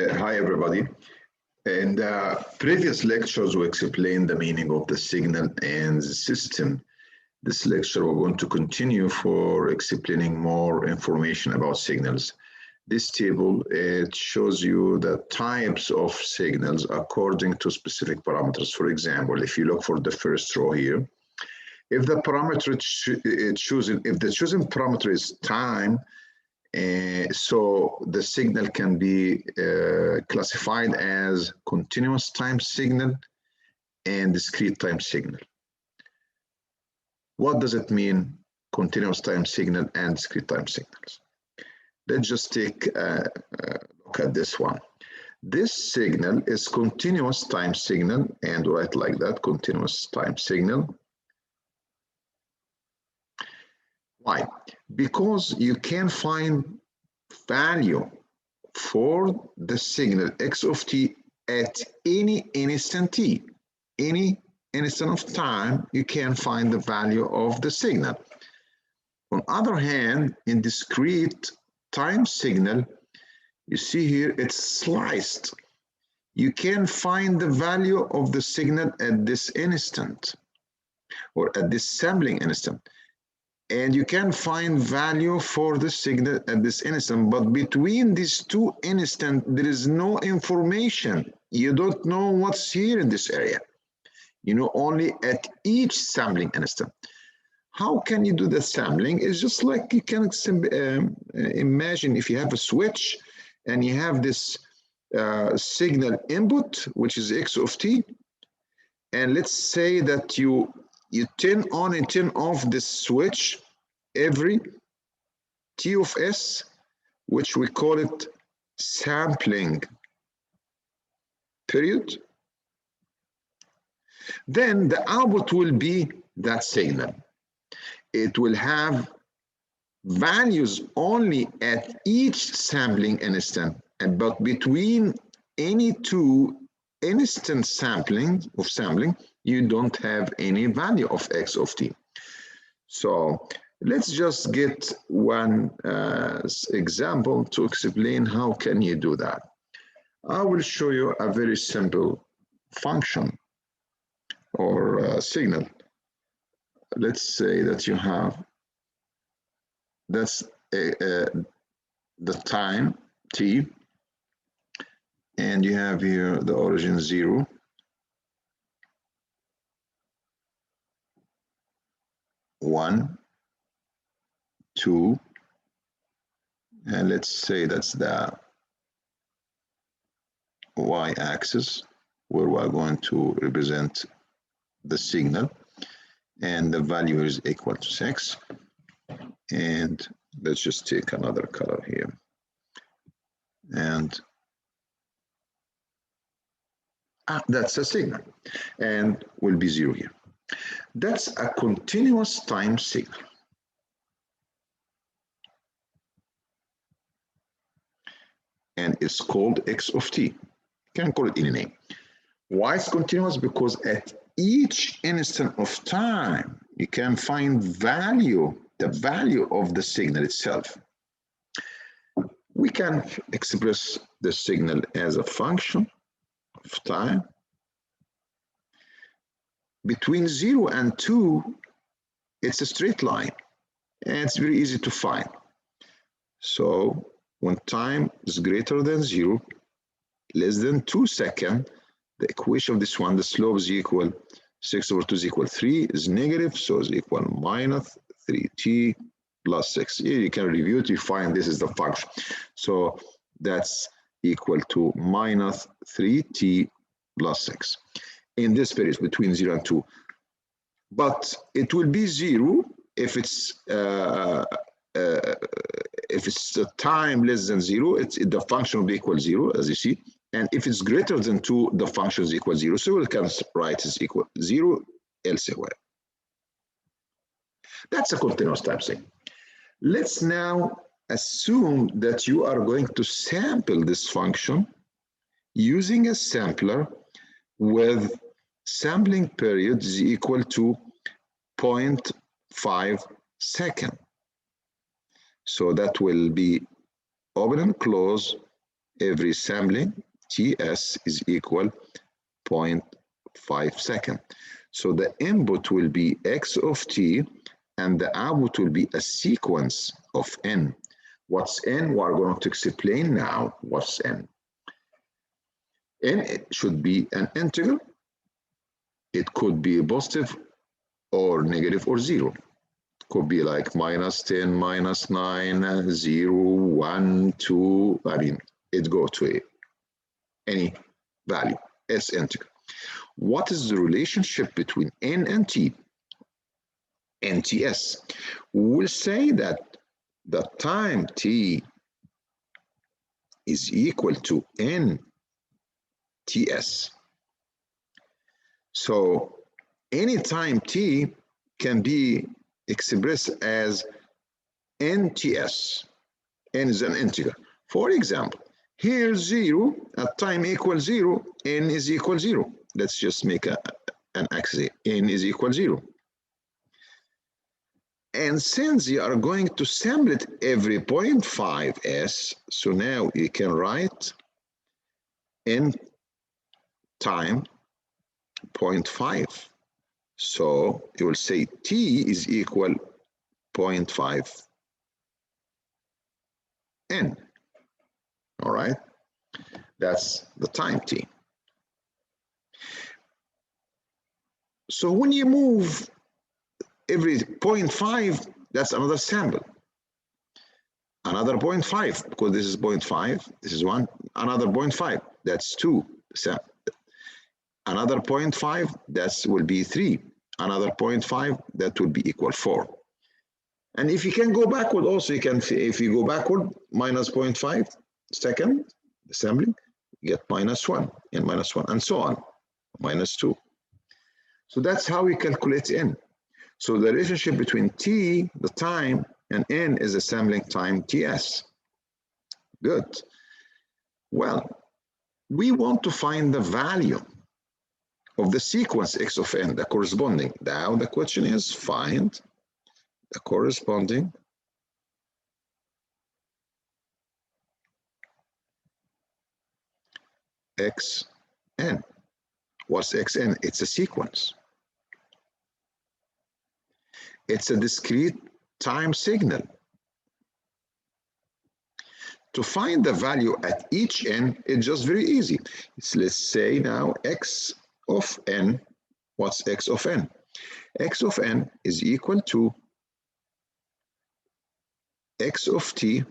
Hi, everybody. In the previous lectures, we explained the meaning of the signal and the system. This lecture, we're going to continue for explaining more information about signals. This table, it shows you the types of signals according to specific parameters. For example, if you look for the first row here, if the parameter if the chosen parameter is time, so the signal can be classified as continuous time signal and discrete time signal. What does it mean, continuous time signal and discrete time signals? Let's just take a look at this one. This signal is continuous time signal, and write like that, continuous time signal. Why? Because you can find value for the signal x of t at any instant t. Any instant of time, you can find the value of the signal. On the other hand, in discrete time signal, you see here it's sliced. You can find the value of the signal at this instant or at this sampling instant. And you can find value for the signal at this instant, but between these two instants, there is no information. You don't know what's here in this area. You know only at each sampling instant. How can you do the sampling? It's just like you can imagine if you have a switch and you have this signal input, which is x of t, and let's say that you turn on and turn off this switch every t of s, which we call it sampling period. Then the output will be that signal. It will have values only at each sampling instant, but between any two instant sampling, you don't have any value of x of t. So let's just get one example to explain how can you do that. I will show you a very simple function or signal. Let's say that you have, that's the time t, and you have here the origin 0, 1, 2, and let's say that's the y-axis where we're going to represent the signal, and the value is equal to 6. And let's just take another color here, and that's a signal, and will be 0 here. That's a continuous time signal. And it's called x of t. You can call it any name. Why it's continuous? Because at each instant of time, you can find value, the value of the signal itself. We can express the signal as a function of time. Between 0 and 2, it's a straight line, and it's very easy to find. So when time is greater than 0, less than 2 seconds, the equation of this one, the slope is equal 6 over 2 is equal 3, is negative, so it's equal minus 3t plus 6. Here you can review it, you find this is the function. So that's equal to minus 3t plus 6 in this period between 0 and 2. But it will be 0 if it's the time less than 0, the function will be equal 0, as you see. And if it's greater than 2, the function is equal 0. So we can write is equal 0 elsewhere. That's a continuous time signal. Let's now assume that you are going to sample this function using a sampler with sampling period is equal to 0.5 seconds. So that will be open and close every sampling, TS is equal 0.5 second. So the input will be X of T, and the output will be a sequence of N. What's N? We're going to explain now what's N. N should be an integer. It could be positive or negative or zero. Could be like -10, -9, 0, 1, 2. I mean, it goes to any value as integer. What is the relationship between N and T? NTS. We'll say that the time T is equal to NTS. So any time T can be expressed as NTS. N is an integer. For example, here 0 at time equals 0, N is equal 0. Let's just make an axis. N is equal 0. And since you are going to sample it every 0.5s, so now you can write N time 0.5. So you will say T is equal 0.5 N. All right, that's the time T. So when you move every 0.5, that's another sample. Another 0.5, because this is 0.5, this is 1. Another 0.5, that's 2. Another 0.5, that will be 3. Another 0.5, that will be equal 4. And if you can go backward also, you can, if you go backward, minus 0.5 second, sampling, you get -1 and -1, and so on, -2. So that's how we calculate N. So the relationship between T, the time, and N is the sampling time TS. Good. Well, we want to find the value of the sequence X of N, the corresponding. Now the question is find the corresponding XN. What's XN? It's a sequence. It's a discrete time signal. To find the value at each N, it's just very easy. Let's say now X of N. What's X of N? X of N is equal to X of T,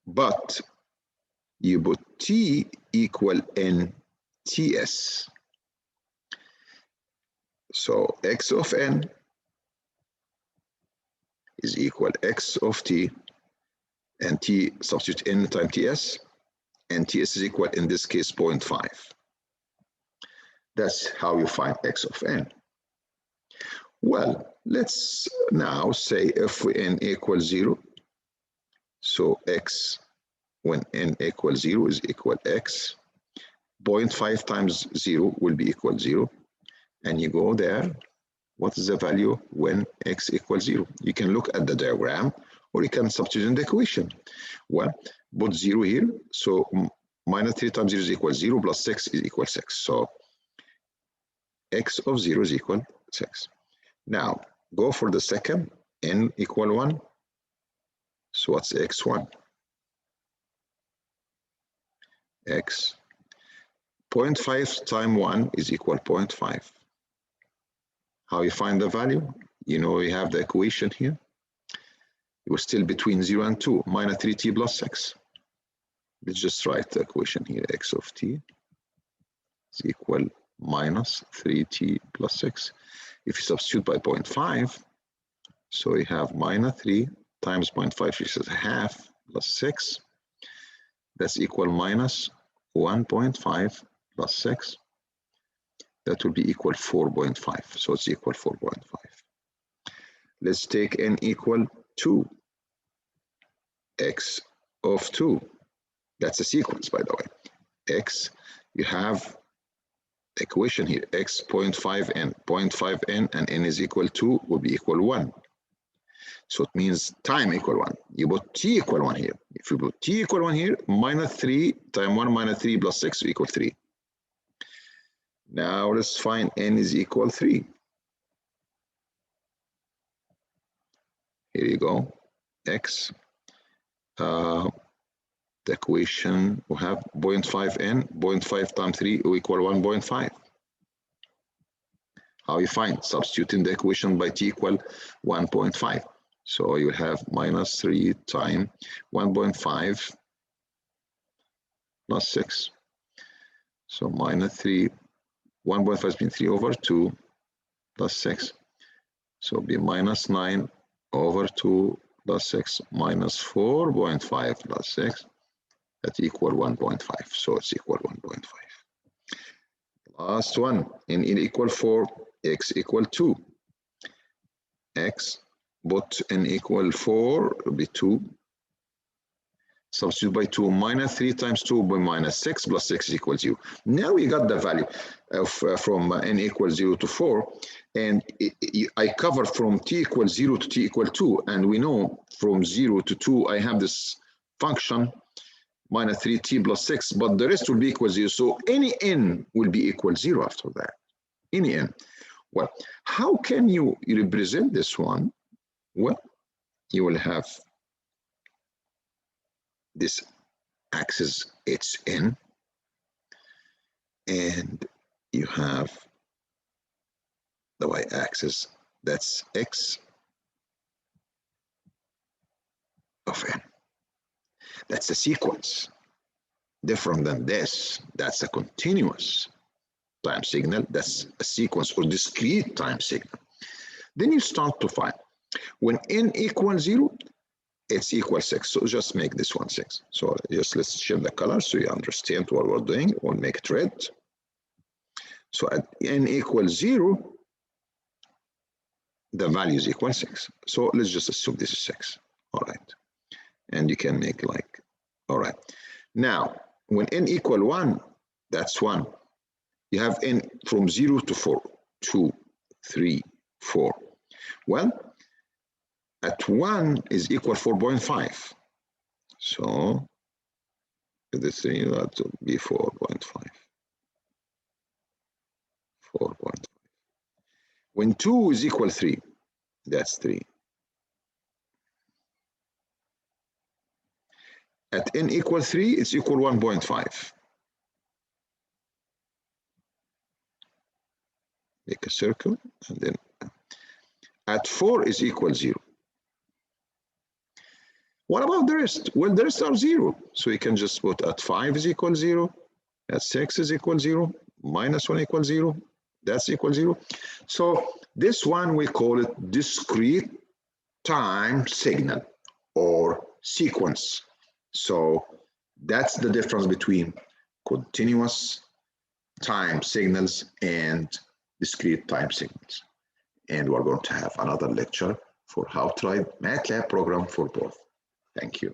but you put T equal N TS. So X of N is equal X of T, and T substitute N time TS, and TS is equal, in this case, 0.5. That's how you find X of N. Well, let's now say if N equals 0, so X when N equals 0 is equal X. 0.5 times 0 will be equal 0. And you go there, what is the value when X equals 0? You can look at the diagram, or you can substitute in the equation. Well, put 0 here, so -3 times 0 is equal 0, plus 6 is equal 6. So X of 0 is equal 6. Now, go for the second, N equal 1. So what's X1? X 0.5 times 1 is equal 0.5. How you find the value? You know, you have the equation here. It was still between 0 and 2, -3t plus 6. Let's just write the equation here. X of t is equal -3t plus 6. If you substitute by 0.5, so you have -3 times 0.5, which is half, plus 6. That's equal -1.5 plus 6. That will be equal 4.5. So it's equal 4.5. Let's take N equal 2. X of 2. That's a sequence, by the way. X, you have equation here. X 0.5n. 0.5n and n is equal 2 will be equal 1. So it means time equal 1. You put t equal 1 here. If you put t equal 1 here, minus 3 times 1 minus 3 plus 6 equal 3. Now let's find n is equal 3. Here you go, x. The equation we have 0.5n, 0.5 times 3 will equal 1.5. How you find? Substituting the equation by t equal 1.5. So you have minus 3 times 1.5 plus 6. So minus 3, 1.5 has been 3 over 2 plus 6. So it'll be minus 9 over 2 plus 6 minus 4.5 plus 6. That equal 1.5. So it's equal 1.5. Last one, n equal 4, x equal 2. X, put n equal 4, will be 2. Substitute by 2, minus 3 times 2 by minus 6 plus 6 equals 0. Now we got the value of from n equals 0 to 4, and I cover from t equals 0 to t equal 2, and we know from 0 to 2 I have this function minus 3t plus 6, but the rest will be equal 0. So any n will be equal 0 after that. Any n. Well, how can you represent this one? Well, you will have this axis hn, and you have the y-axis, that's x of n. That's a sequence. Different than this, that's a continuous time signal. That's a sequence or discrete time signal. Then you start to find when n equals 0, it's equal 6. So just make this one 6. So just let's change the color so you understand what we're doing. We'll make it red. So at n equals 0, the value is equal 6. So let's just assume this is 6. All right. And you can make like, all right. Now, when n equal 1, that's 1. You have n from 0 to 4, 2, 3, 4. Well, at 1 is equal 4.5. So this thing that will be 4.5. 4.5. When 2 is equal 3, that's 3. At n equal 3, it's equal 1.5. Make a circle, and then at 4 is equal 0. What about the rest? Well, the rest are 0. So you can just put at 5 is equal 0, at 6 is equal 0, minus 1 equals 0, that's equal 0. So this one we call it discrete time signal or sequence. So that's the difference between continuous time signals and discrete time signals. And we're going to have another lecture for how to write MATLAB program for both. Thank you.